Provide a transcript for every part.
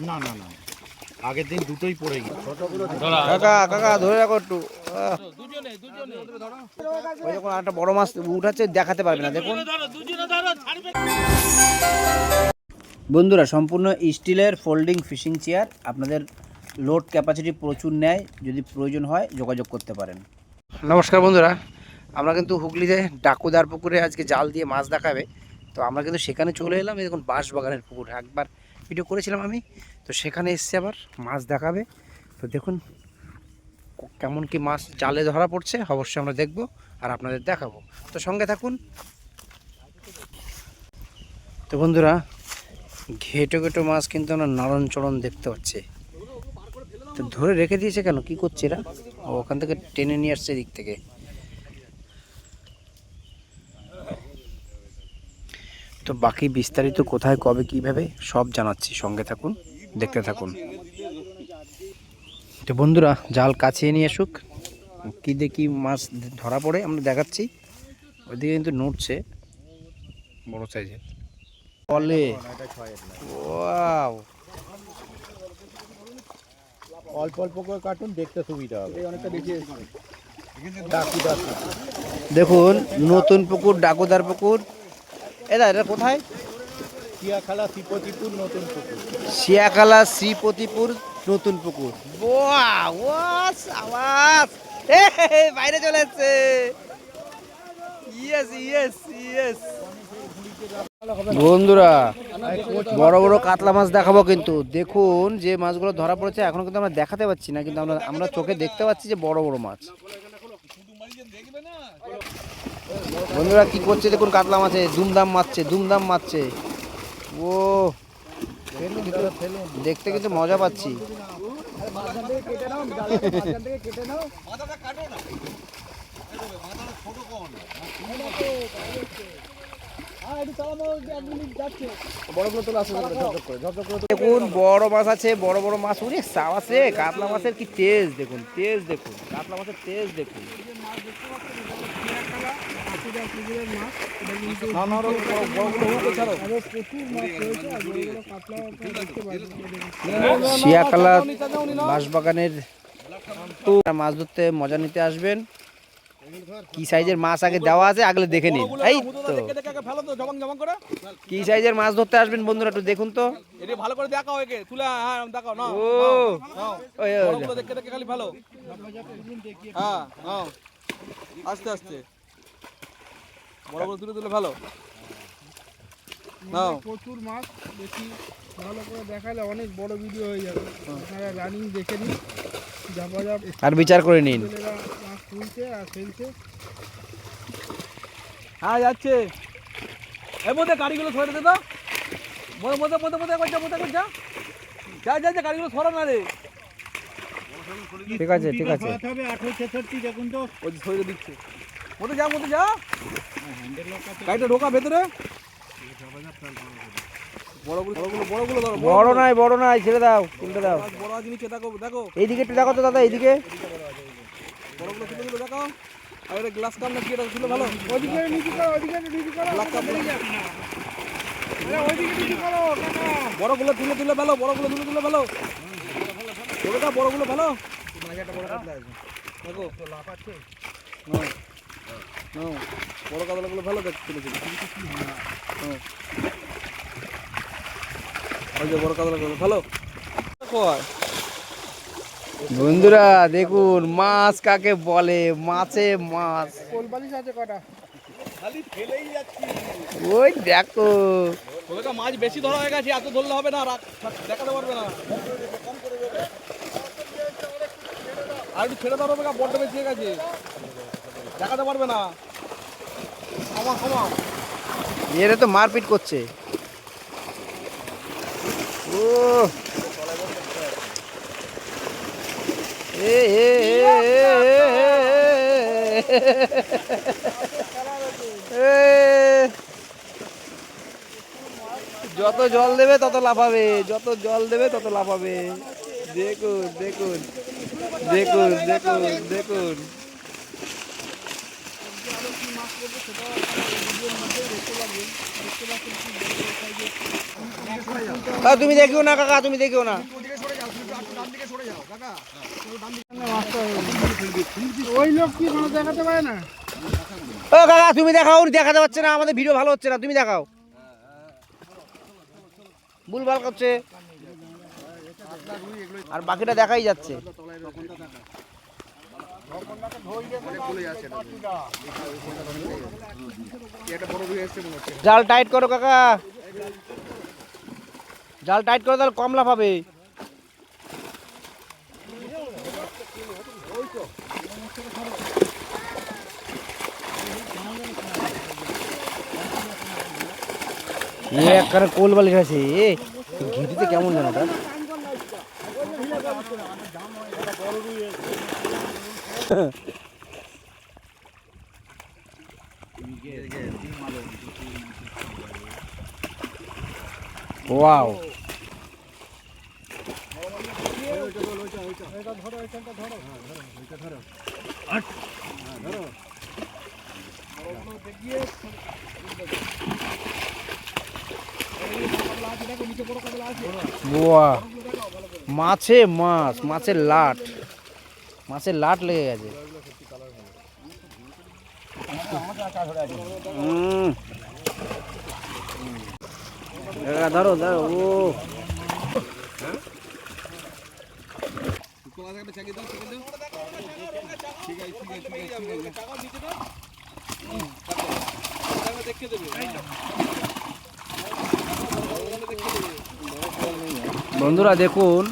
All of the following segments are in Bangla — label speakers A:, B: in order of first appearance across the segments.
A: না না না, আগের দিন দুটোই পড়ে গেছে।
B: কাকা কাকা ধরে রাখো একটু। ওই যখন একটা বড় মাছ উঠাচ্ছে দেখাতে পারবে না, দেখুন বন্ধুরা। সম্পূর্ণ স্টিলের ফোল্ডিং ফিশিং চেয়ার, আপনাদের লোড ক্যাপাসিটি প্রচুর নেয়, যদি প্রয়োজন হয় যোগাযোগ করতে পারেন। নমস্কার বন্ধুরা, আমরা কিন্তু হুগলিতে ডাকুদার পুকুরে আজকে জাল দিয়ে মাছ দেখাবে, তো আমরা কিন্তু সেখানে চলে এলাম। দেখুন বাঁশ বাগানের পুকুর, একবার ভিডিও করেছিলাম আমি, তো সেখানে এসছে আবার মাছ দেখাবে। তো দেখুন কেমন কি মাছ জালে ধরা পড়ছে, অবশ্যই আমরা দেখব আর আপনাদের দেখাবো, তো সঙ্গে থাকুন। তো বন্ধুরা, ঘেটো ঘেটো মাছ কিন্তু আমরা নরম চরণ দেখতে পাচ্ছি। তো ধরে রেখে দিয়েছে কেন, কি করছে এরা? ওখান থেকে টেনে নিয়ে আসছে এদিক থেকে। তো বাকি বিস্তারিত কোথায় কবে কিভাবে সব জানাচ্ছি, সঙ্গে থাকুন, দেখতে থাকুন। তো বন্ধুরা, জাল কাছে নিয়ে আসুক, কি দেখি মাছ ধরা পড়ে আমরা দেখাচ্ছি। ওইদিকে কিন্তু নড়ছে বড় সাইজের বলে। ওয়াও,
A: অল্প অল্প করে কাটুন, দেখতে সুবিধা হবে।
B: দেখুন নতুন পুকুর, ডাকুদার পুকুর। এটা এটা কোথায়?
A: শিয়াখালা শ্রীপতিপুর নতুন পুকুর।
B: শিয়াখালা শ্রীপতিপুর নতুন পুকুর। আওয়াজ বাইরে চলে যাচ্ছে। Yes yes yes. বন্ধুরা, বড় বড় কাতলা মাছ দেখাবো কিন্তু। দেখুন যে মাছগুলো ধরা পড়েছে, এখন কিন্তু আমরা দেখাতে পাচ্ছি না, কিন্তু আমরা চোখে দেখতে পাচ্ছি যে বড় বড় মাছ। বন্ধুরা কি করছে দেখুন, কাতলা মাছে দুমদাম মারছে, দুমদাম মারছে। ও দেখতে কিন্তু মজা পাচ্ছি। দেখুন বড় মাছ আছে, বড় বড় মাছ। উড়ে আছে কাতলা মাছের কি তেজ দেখুন, তেজ দেখুন, কাতলা মাছের তেজ দেখুন। শিয়াখালা বাঁশবাগানের মাছ ধরতে মজা নিতে আসবেন। কি সাইজের মাছ আগে দেওয়া আছে, আগলে দেখে নিন। এই তো কি সাইজের মাছ ধরতে আসবেন বন্ধুরা, একটু দেখুন তো
C: ভালো করে দেখাও, একে তুলে দেখাও না।
B: ও
C: দেখে দেখে খালি ভালো। হ্যাঁ হ্যাঁ, আস্তে আস্তে বড় বড় তুলে তুলে ভালো।
D: প্রচুর মাছ, বেশি ভালো করে দেখালে অনেক বড় ভিডিও হয়ে যাবে। আপনারা রানিং দেখে নিন,
B: আর বিচার করে নিন।
D: মাছ তুলছে আর ফেলছে।
C: হ্যাঁ যাচ্ছে, এর মধ্যে গাড়িগুলো সরে দে তো। মধ্যে মধ্যে মধ্যে মধ্যে করছে, মধ্যে করছে। যা যা যা, গাড়িগুলো সরা না রে।
B: ঠিক আছে ঠিক আছে।
A: দেখুন তো,
C: ওই যে সরে দিচ্ছে। মধ্যে যা, মধ্যে যা, গাড়িটা ঢোকা ভেতরে।
B: বড় নাই, বড় নাই, ছেড়ে দাও, তুলতে দাও।
C: বড় জিনিস দেখো দেখো,
B: এইদিকে একটু দেখো তো দাদা, এইদিকে
C: বড়গুলো তুলে তুলে দেখাও। আর এটা গ্লাস কাপ নাকি, এটা তুলে ভালো।
D: ওইদিকে নিচু করো, ওইদিকে নিচু করো,
C: গ্লাস কাপ
D: ওইদিকে নিচু করো কাকা।
C: বড়গুলো তুলে তুলে ভালো, বড়গুলো তুলে তুলে ভালো। ছোটটা বড়গুলো ভালো। দেখো লাফাচ্ছে। বড় কাতলাগুলো ভালো দেখতে তুলেছিল। ওই যে বড় কাতলাগুলো ভালো।
B: বন্ধুরা দেখুন মাছ কাকে বলে, মাছে মাছ।
D: কোলবালিশ আছে কটা?
C: খালি ফেলেই যাচ্ছি।
B: ওই দেখো
C: ওটা মাছ বেশি ধরা হয়ে গেছে, এত ধরলে হবে না, দেখাতে পারবে না। আর একটু ছেড়ে দেওয়া হবে, বড্ড বেশি হয়ে গেছে, দেখাতে পারবে না। ক্ষমা ক্ষমা,
B: এরা তো মারপিট করছে। ও এ এ যত জল দেবে তত লাফাবে, যত জল দেবে তত লাফাবে। দেখুন দেখুন দেখুন দেখুন দেখুন।
D: মাছ করবো সেটা ভিডিওর মধ্যে দেখতে পাবেন। দেখতে পাচ্ছেন কি বড় সাইজের
B: তুমি দেখিও না কাকা, তুমি দেখিও না।
D: ওই লোক কি কোনো দেখাতে পারে না?
B: ও কাকা তুমি দেখাও, দেখাতে পারছে না, আমাদের ভিডিও ভালো হচ্ছে না, তুমি দেখাও। ভুলভাল করছে আর বাকিটা দেখাই যাচ্ছে। জাল টাইট করো কাকা, জাল টাইট করো, তাহলে কম লাভ হবে। একখানে কোল বালিশ আছে, ঘেটিতে কেমন জানো ওটা? ওয়াও, মাছে মাছ, মাছের লাট, মাছের লাট লেগে গেছে। ধরো ধরো, ও বন্ধুরা দেখুন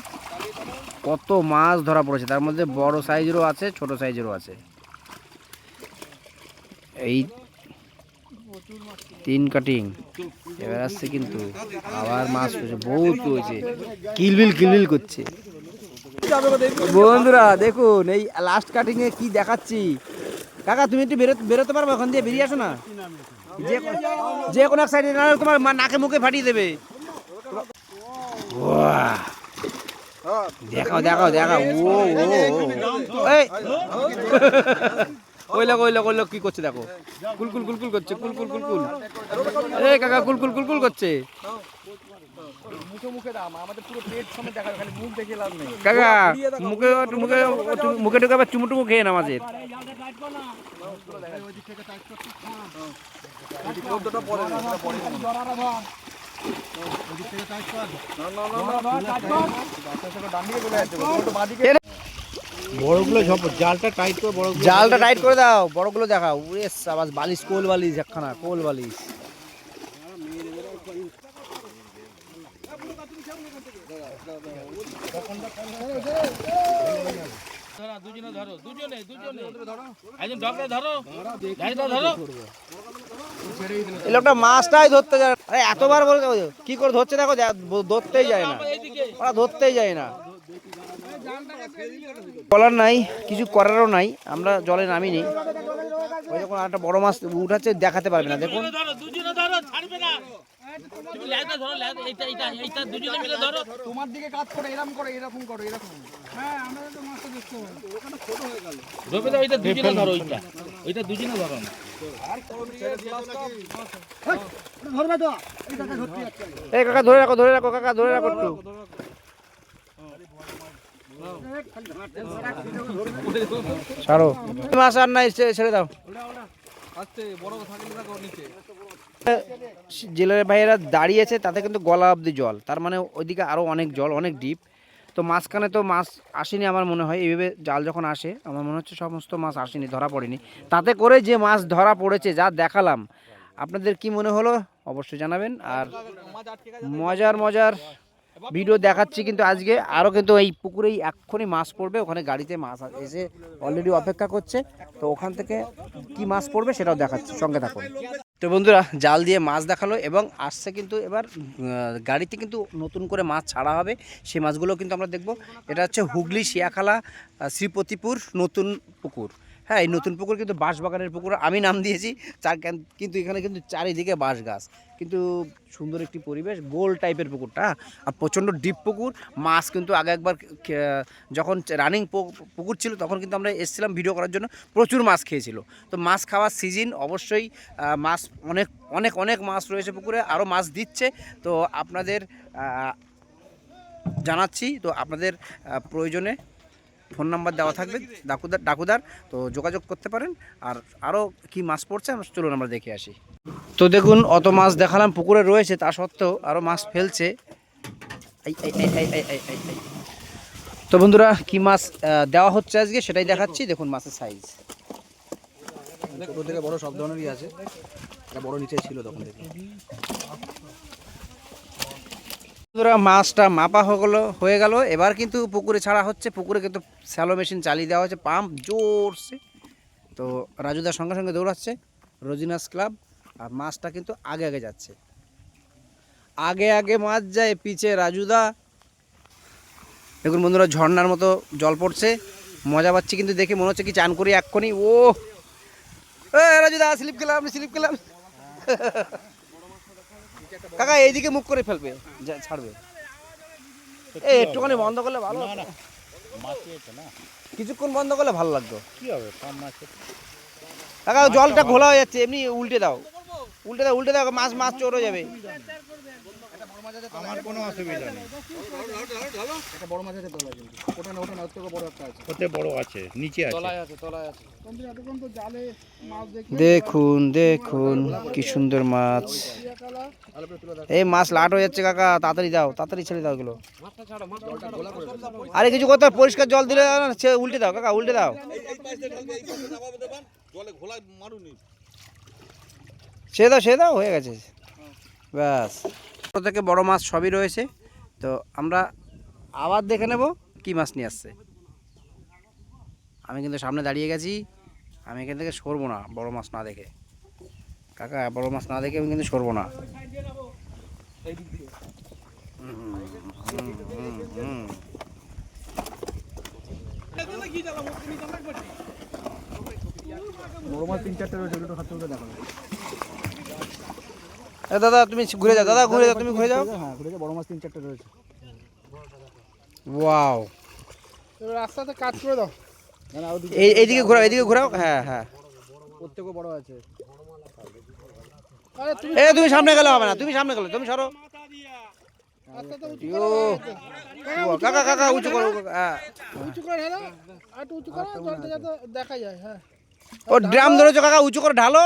B: কত মাছ ধরা পড়েছে, তার মধ্যে বড় সাইজেরও আছে, ছোট সাইজেরও আছে। এই 3 কাটিং এবার আসছে, কিন্তু আবার মাছ হয়েছে, বহুত হয়েছে, কিলবিল কিলবিল করছে। বন্ধুরা দেখুন এই লাস্ট কাটিং এ কি দেখাচ্ছি। কাকা তুমি একটু বেরোতে পারবে, ওখান দিয়ে বেরিয়ে আসো না, যে কোনো এক সাইডে, না তোমার নাকে মুখে ফাটিয়ে দেবে। দেখাও দেখাও দেখাও, ও ওই লোক কি করছে দেখো, কুলকুল কুলকুল করছে, কুলকুল কুলকুল, এই কাকা কুলকুল কুলকুল করছে। কাকা মুখে মুখে মুখে ঢুকে আবার চুমুটুমু খেয়ে না মাছের।
A: বড়গুলো জালটা টাইট করে,
B: জালটা টাইট করে দাও, বড়গুলো দেখাও। ওরে সাবাস, বালিশ, কোল বালিশ একখানা, কোল বালিশ। এই লোকটা মাছটাই ধরতে যায়, আরে এতবার বলতে কি করে ধরছে দেখো, ধরতেই যায় না, ওরা ধরতেই যায় না। বলার নাই, কিছু করারও নাই, আমরা জলে নামিনি। ওই যখন একটা বড় মাছ উঠাচ্ছে দেখাতে পারবে না, দেখুন।
C: তোমার দিকে কাজ করে, এরকম করে, এরকম করো, এরকম।
D: হ্যাঁ আমরা তো মাছটা দেখতে পাবো।
C: ওখানে ছোট হয়ে গেল। রবিদা ওইটা দুজনে ধরো, ওইটা দুজনে ধরো না।
D: ধরবে তো, এই কাকা ধরতে যাচ্ছে।
B: এই কাকা ধরে রাখো, ধরে রাখো কাকা, ধরে রাখো একটু। ছাড়ো, মাছ আর নাই, ছেড়ে দাও। জেলের ভাইয়েরা দাঁড়িয়েছে, তাতে কিন্তু গলা অবধি জল, তার মানে ওইদিকে আরও অনেক জল, অনেক ডিপ। তো মাঝখানে তো মাছ আসেনি আমার মনে হয়, এইভাবে জাল যখন আসে আমার মনে হচ্ছে সমস্ত মাছ আসেনি, ধরা পড়েনি। তাতে করে যে মাছ ধরা পড়েছে, যা দেখালাম, আপনাদের কি মনে হলো অবশ্যই জানাবেন। আর মজার মজার ভিডিও দেখাচ্ছি কিন্তু আজকে আরও, কিন্তু এই পুকুরেই এক্ষুনি মাছ পড়বে, ওখানে গাড়িতে মাছ এসে অলরেডি অপেক্ষা করছে, তো ওখান থেকে কি মাছ পড়বে সেটাও দেখাচ্ছি, সঙ্গে থাকুন। তো বন্ধুরা জাল দিয়ে মাছ দেখালো এবং আসছে, কিন্তু এবার গাড়িতে কিন্তু নতুন করে মাছ ছাড়া হবে, সেই মাছগুলো কিন্তু আমরা দেখব। এটা হচ্ছে হুগলি শিয়াখালা শ্রীপতিপুর নতুন পুকুর, হ্যাঁ, এই নতুন পুকুর কিন্তু বাঁশবাগানের পুকুর আমি নাম দিয়েছি। কিন্তু এখানে কিন্তু চারিদিকে বাঁশ গাছ, কিন্তু সুন্দর একটি পরিবেশ, গোল টাইপের পুকুরটা। আর প্রচণ্ড ডিপ পুকুর। মাছ কিন্তু আগে একবার যখন রানিং পুকুর ছিল তখন কিন্তু আমরা এসেছিলাম ভিডিও করার জন্য, প্রচুর মাছ খেয়েছিল। তো মাছ খাওয়ার সিজন, অবশ্যই মাছ অনেক অনেক অনেক মাছ রয়েছে পুকুরে, আরও মাছ দিচ্ছে। তো আপনাদের জানাচ্ছি, তো আপনাদের প্রয়োজনে ফোন নাম্বার দেওয়া থাকবে ডাকুদার, তো যোগাযোগ করতে পারেন। আর আরও কি মাছ পড়ছে চলুন আমরা দেখে আসি। তো দেখুন, অত মাছ দেখালাম পুকুরে রয়েছে, তা সত্ত্বেও আরও মাছ ফেলছে। তো বন্ধুরা, কি মাছ দেওয়া হচ্ছে আজকে সেটাই দেখাচ্ছি। দেখুন মাছের সাইজ, থেকে বড় সব ধরনেরই আছে, বড় নিচে ছিল তখন থেকে। বন্ধুরা, মাছটা মাপা হয়ে গেল, এবার কিন্তু পুকুরে ছাড়া হচ্ছে। পুকুরে কিন্তু স্যালো মেশিন চালিয়ে দেওয়া হচ্ছে, পাম্প জোরছে। তো রাজুদার সঙ্গে সঙ্গে দৌড়াচ্ছে রোজিনাস ক্লাব, আর মাছটা কিন্তু আগে আগে যাচ্ছে। আগে আগে মাছ যায়, পিছে রাজুদা। দেখুন বন্ধুরা, ঝর্ণার মতো জল পড়ছে, মজা পাচ্ছি কিন্তু দেখে, মনে হচ্ছে কি চান করি এক্ষুনি। ও রাজুদা, স্লিপ খেলাম। কাকা এইদিকে মুখ করে ফেলবে, ছাড়বে। এই একটুখানি বন্ধ করলে ভালো, কিছুক্ষণ বন্ধ করলে ভালো লাগতো।
A: কি হবে
B: কাকা জলটা ঘোলা হয়ে যাচ্ছে, এমনি উল্টে দাও, মাছ চোর হয়ে যাবে।
A: আমার কোনো অসুবিধা নেই,
B: একটা বড় মাছ আছে তলায়, কিন্তু ওটা না, ওটা না, ওর থেকে বড় একটা আছে,
A: ওতে বড় আছে, নিচে আছে,
B: তলায় আছে।
D: এতক্ষণ তো জালে মাছ
B: দেখুন কি সুন্দর মাছ। এই মাছ লাট হয়ে যাচ্ছে কাকা, তাড়াতাড়ি দাও, তাড়াতাড়ি ছেড়ে দাও এগুলো। আরে কিছু কথা, পরিষ্কার জল দিলে উল্টে দাও কাকা, উল্টে দাও। সে দাও হয়ে গেছে, ব্যাস। ছোটো থেকে বড় মাছ সবই রয়েছে। তো আমরা আবার দেখে নেব কি মাছ নিয়ে আসছে। আমি কিন্তু সামনে দাঁড়িয়ে গেছি, আমি এখান থেকে সরবো না বড় মাছ না দেখে। কাকা, বড় মাছ না দেখে আমি কিন্তু সরবো না।
C: বড় মাছ 3-4টা রয়েছে, দুটো খাচ্ছে, ওটা দেখাবে।
B: দাদা তুমি ঘুরে যাও, তুমি ঘুরে যাও।
C: হ্যাঁ, ঘুরে যাও, বড় মাছ 3-4টা রয়েছে।
B: ওয়াও,
D: রাস্তাতে কাট করে দাও।
B: এইদিকে ঘোরাও, হ্যাঁ।
C: প্রত্যেকও বড় আছে।
D: আরে তুমি
B: তুমি সামনে গেলে হবে না, তুমি সরো। কাকা উঁচু করো, হ্যাঁ।
D: উঁচু করে ঢালো, আর একটু উঁচু করো, জলটা যাতে দেখা যায়। হ্যাঁ,
B: ও ড্রাম ধরেছো কাকা, উঁচু করে ঢালো,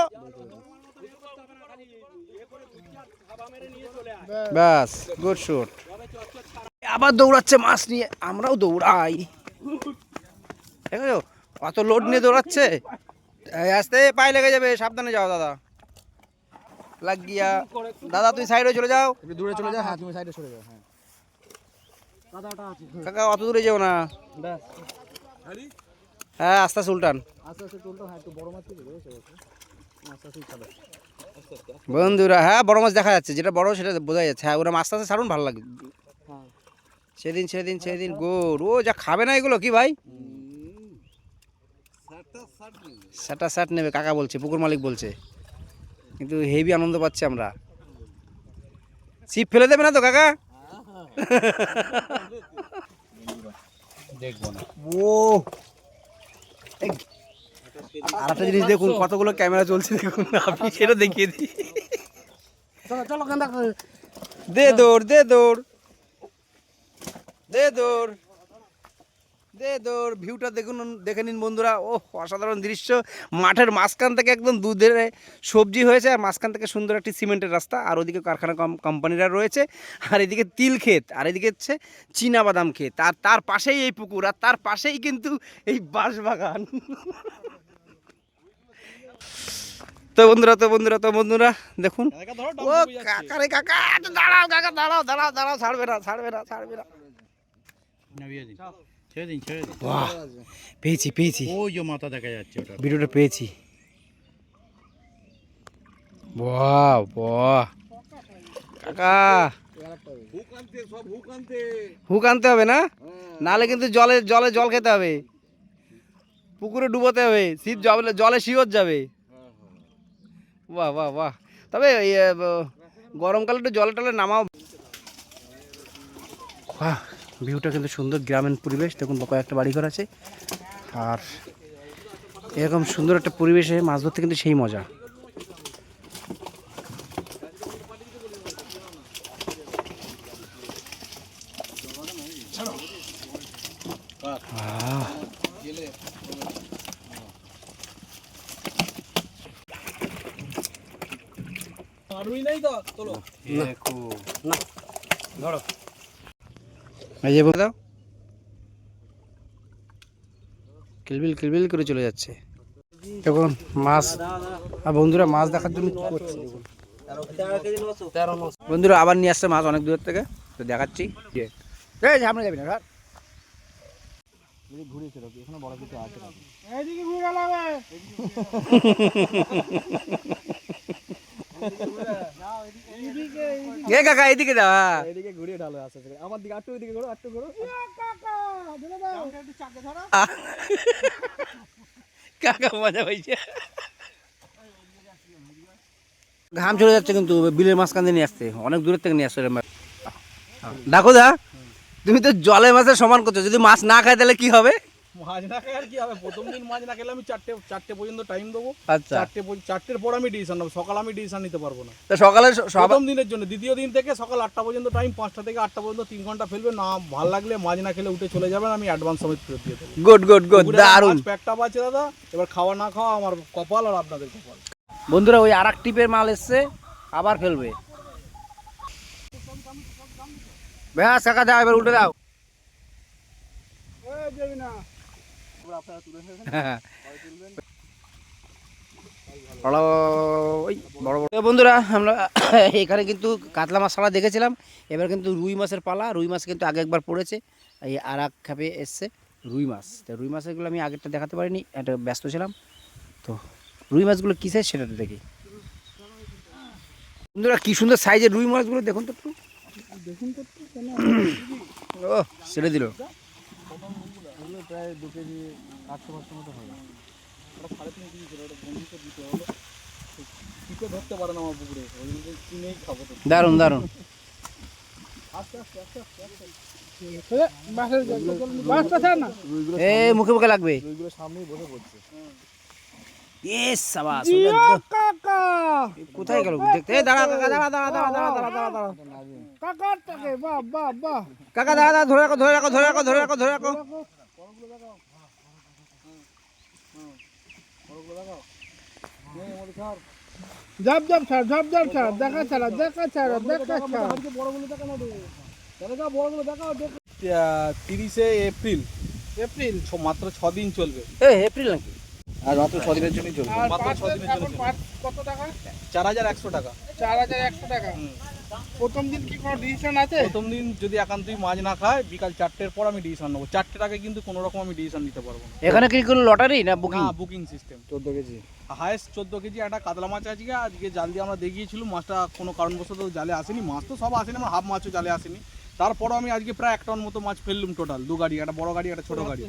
B: ব্যাস, গুড শুট। আবার দৌড়াচ্ছে মাছ নিয়ে, আমরাও দৌড়াই। দেখো অত লোড নিয়ে দৌড়াচ্ছে, আস্তে পায়ে লেগে যাবে, সাবধানে যাও দাদা। লাগিয়া দাদা, তুই সাইডে চলে যাও,
C: একটু দূরে চলে যাও। হ্যাঁ, তুমি সাইডে সরে যাও। হ্যাঁ,
B: কাকা অত দূরে যেও না। হ্যাঁ, আস্তে আস্তে উল্টান।
C: আস্তে আস্তে চলতো। হ্যাঁ, একটু বড় মাছ কি রয়েছে, আস্তে আস্তে ছাড়ো।
B: বন্ধুরা, হ্যাঁ বড় মাছ দেখা যাচ্ছে, যেটা বড় সেটা বোঝা যাচ্ছে। হ্যাঁ, ওরা আস্তে আস্তে ছাড়ুন, ভালো লাগে। সেদিন গোর, ও যা খাবে না এগুলো, কি ভাই? শার্ট নেবে কাকা বলছে, পুকুর মালিক বলছে, কিন্তু হেভি আনন্দ পাচ্ছি আমরা। ছিপ ফেলে দেবে না তো কাকা?
A: দেখবো না।
B: ও আর একটা জিনিস দেখুন, কতগুলো ক্যামেরা চলছে দেখুন, আপনি সেটা দেখিয়ে দিই।
D: চলো কান্দা করে
B: দে দৌড়। ভিউটা দেখুন, দেখে নিন বন্ধুরা। ও অসাধারণ দৃশ্য। মাঠের মাঝখান থেকে একদম দুধের সবজি হয়েছে, আর মাঝখান থেকে সুন্দর একটি সিমেন্টের রাস্তা, আর ওদিকে কারখানা কোম্পানিরা রয়েছে, আর এদিকে তিল ক্ষেত, আর এদিকে হচ্ছে চীনা বাদাম ক্ষেত, আর তার পাশেই এই পুকুর, আর তার পাশেই কিন্তু এই বাঁশবাগান। তো বন্ধুরা দেখুন, ও কাকা দাঁড়াও, ছাড়বে না।
A: ছেড়ে দিন।
B: বাহ, পেয়েছি।
A: ওই যে মাথা দেখা যাচ্ছে, ওটা
B: ভিডিওটা পেয়েছি। বাহ কাকা, হুক আনতে হবে না, নাহলে কিন্তু জল খেতে হবে। পুকুরে ডুবোতে হবে, ছিপ জলে জলে শিওর যাবে। বাহ বাহ বাহ, তবে গরমকালে একটু জলে টলে নামাও। বাহ, ভিউটা কিন্তু সুন্দর, গ্রামীণ পরিবেশ। দেখুন কয়েকটা বাড়িঘর আছে, আর এরকম সুন্দর একটা পরিবেশে মাছ ধরতে কিন্তু সেই মজা।
C: আরুই নাই তো চলো
B: ধরো, এই যে বলে দাও, কিলবিল কিলবিল করে চলে যাচ্ছে। এখন মাছ, আর বন্ধুরা মাছ দেখার জন্য কি করছে দেখুন। বন্ধুরা আবার নিয়ে আসছে মাছ অনেক দূর থেকে, তো দেখাচ্ছি। এই সামনে যাবি না স্যার, ঘুরেছে এখানে বড় কিছু আছে।
D: এইদিকে ঘুরে গেলাবে।
B: এ কাকা এদিকে দা,
C: এদিকে ঘুরিয়ে ঢালো আছে আমার দিকে, আটটু এদিকে ঘোরো, আটটু ঘোরো।
B: কাকা মজা পাইছে। ঘাম চলে যাচ্ছে কিন্তু বিলের মাঝখানে নিয়ে আসতে, অনেক দূরের থেকে নিয়ে আসছে। দেখো দা, তুমি তো জলে মাছের সমান করছো, যদি মাছ না খায় তাহলে কি হবে?
C: মাছ না খাই আর কি হবে, প্রথম দিন মাছ না খেলে আমি চারটে পর্যন্ত টাইম দেবো।
B: আচ্ছা,
C: চারটের পর আমি ডিসিশন নেবো, সকাল আমি ডিসিশন নিতে পারবো না।
B: তো সকালে
C: প্রথম দিনের জন্য, দ্বিতীয় দিন থেকে সকাল 8টা পর্যন্ত টাইম, 5টা থেকে 8টা পর্যন্ত 3 ঘন্টা ফেলবে না, ভালো লাগলে মাছ না খেলে উঠে চলে যাবেন, আমি অ্যাডভান্স সমেত ফেরত দিয়ে দেবো।
B: গুড গুড গুড, দারুণ।
C: প্যাকটা আছে দাদা, এবার খাওয়া না খাওয়া আমার কপাল আর আপনাদের কপাল।
B: বন্ধুরা ওই আর এক টিপের মাল এসছে, আবার ফেলবে। ব্যাস কাকা দাও, এবার উল্টে দাও। বন্ধুরা আমরা এখানে কিন্তু কাতলা মাছ ছাড়া দেখেছিলাম, এবার কিন্তু রুই মাছের পালা। রুই মাছ কিন্তু আগে একবার পড়েছে, এই আর এক খাপে এসছে রুই মাছ। তো রুই মাছগুলো আমি আগেরটা দেখাতে পারিনি, একটা ব্যস্ত ছিলাম। তো রুই মাছগুলো কী সাইজ সেটা দেখি। বন্ধুরা কি সুন্দর সাইজের রুই মাছগুলো দেখুন তো একটু,
D: দেখুন তো
B: ও ছেড়ে দিল।
C: প্রায় 2 কেজি 800 মতো হবে, 3.5 কেজি করে বন্ধুকে দিতে হলো। কিছু ধরতে পারে না আমার পুকুরে, ওই জন্য কিনেই খাবো।
B: দারুণ দারুণ। এ মুখে মুখে লাগবে,
C: ওইগুলো সামনেই বসে পড়ছে।
B: ইয়েস সাবাস।
D: কাকা
B: কোথায় গেল দেখতে? এই দাঁড়া কাকা, দাঁড়া দাঁড়া দাঁড়া দাঁড়া দাঁড়া দাঁড়া দাঁড়া।
D: কাকার টাকে, বাহ বাহ বাহ।
B: কাকা দাঁড়া দাঁড়া, ধরে রাখো ধরে রাখো ধরে রাখো ধরে রাখো ধরে রাখো।
D: ঝাপ ঝাপ ছাড়, ঝাপ ঝাপ ছাড়, দেখা ছাড়া, দেখা ছাড়া, দেখা ছাড়া।
C: বড়গুলো দেখা না দেখা, বড়গুলো দেখাও। 30শে এপ্রিল, মাত্র 6 দিন চলবে।
B: এপ্রিল নাকি? আর মাত্র 6 দিনের জন্যই চলবে।
D: আর
C: মাত্র 6 দিনের জন্য
D: এখন পাঁচ কত টাকা?
C: 4100 টাকা।
D: 4100 টাকা। প্রথম দিন কি কোনো ডিসিশন আছে?
C: প্রথম দিন যদি একান্তই মাছ না খায়, বিকাল 4টের পর আমি ডিসিশন নেবো। 4টের আগে কিন্তু কোনো রকম আমি ডিসিশন নিতে পারবো না।
B: এখানে কি কোনো লটারি না বুকিং?
C: না, booking system.
B: 14 KG
C: highest 14 KG একটা কাতলা মাছ আজকে জাল দিয়ে আমরা দেখিয়েছিলাম, মাছটা কোনো কারণবশত জালে আসেনি। মাছ তো সব আসেনি, আমার হাফ মাছও জালে আসেনি। তারপরও আমি আজকে প্রায় 1 টন মতো মাছ ফেললুম টোটাল, 2 গাড়ি, একটা বড় গাড়ি একটা ছোট গাড়ি।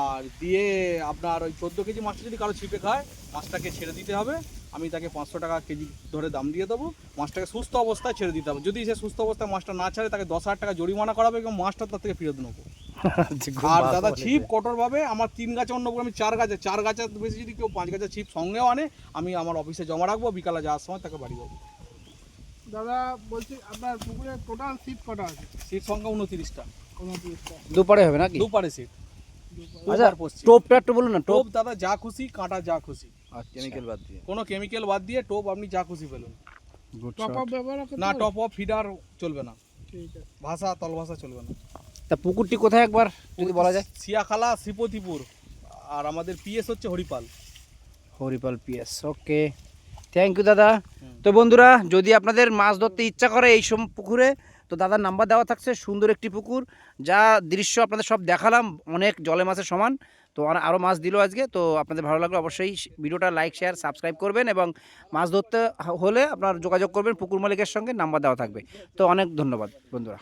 C: আর দিয়ে আপনার ওই 14 কেজি মাছটা যদি কারো ছিপে খায়, মাছটাকে ছেড়ে দিতে হবে। আমি তাকে 500 টাকা কেজি ধরে দাম দিয়ে দেবো। মাছটাকে সুস্থ অবস্থায় ছেড়ে দিতে হবে। যদি সে সুস্থ অবস্থায় মাছটা না ছাড়ে, তাকে 10,000 টাকা জরিমানা করাবে এবং মাছটা তার থেকে ফেরত নেবো। আর দাদা ছিপ কঠোরভাবে আমার 3 গাছে অন্য, আমি 4 গাছে বেশি যদি কেউ 5 গাছের ছিপ সঙ্গেও আনে, আমি আমার অফিসে জমা রাখবো, বিকালে যাওয়ার সময় তাকে বাড়ি দেবো।
D: দাদা বলছি আপনার পুকুরে টোটাল সিট কটা আছে?
C: সিট সংখ্যা 29টা।
D: 29টা।
B: দুপারে হবে নাকি?
C: দুপারে সিট।
B: আচ্ছা, টোপটা একটু বলুন না।
C: টোপ দাদা যা খুশি, কাঁটা যা খুশি,
B: কেমিক্যাল বাদ দিয়ে,
C: কোনো কেমিক্যাল বাদ দিয়ে টোপ আপনি যা খুশি ফেলুন।
D: টপ আপ ব্যবহার করতে
C: না,
D: হবে?
C: টপ অফ ফিডার চলবে না,
D: ঠিক আছে।
C: ভাষা তল ভাষা চলবে না।
B: তা পুকুরটি কোথায় একবার যদি বলা যায়?
C: সিয়াখালা, শ্রীপতিপুর, আর আমাদের পিএস হচ্ছে Haripal.
B: Haripal PS. Okay, thank you দাদা। তো বন্ধুরা, যদি আপনাদের মাছ ধরতে ইচ্ছা করে এই সব পুকুরে, তো দাদার নাম্বার দেওয়া থাকছে। সুন্দর একটি পুকুর, যা দৃশ্য আপনাদের সব দেখালাম, অনেক জলে মাছের সমান। তো আরও মাছ দিল আজকে। তো আপনাদের ভালো লাগলে অবশ্যই ভিডিওটা লাইক, শেয়ার, সাবস্ক্রাইব করবেন এবং মাছ ধরতে হলে আপনার যোগাযোগ করবেন পুকুর মালিকের সঙ্গে, নাম্বার দেওয়া থাকবে। তো অনেক ধন্যবাদ বন্ধুরা।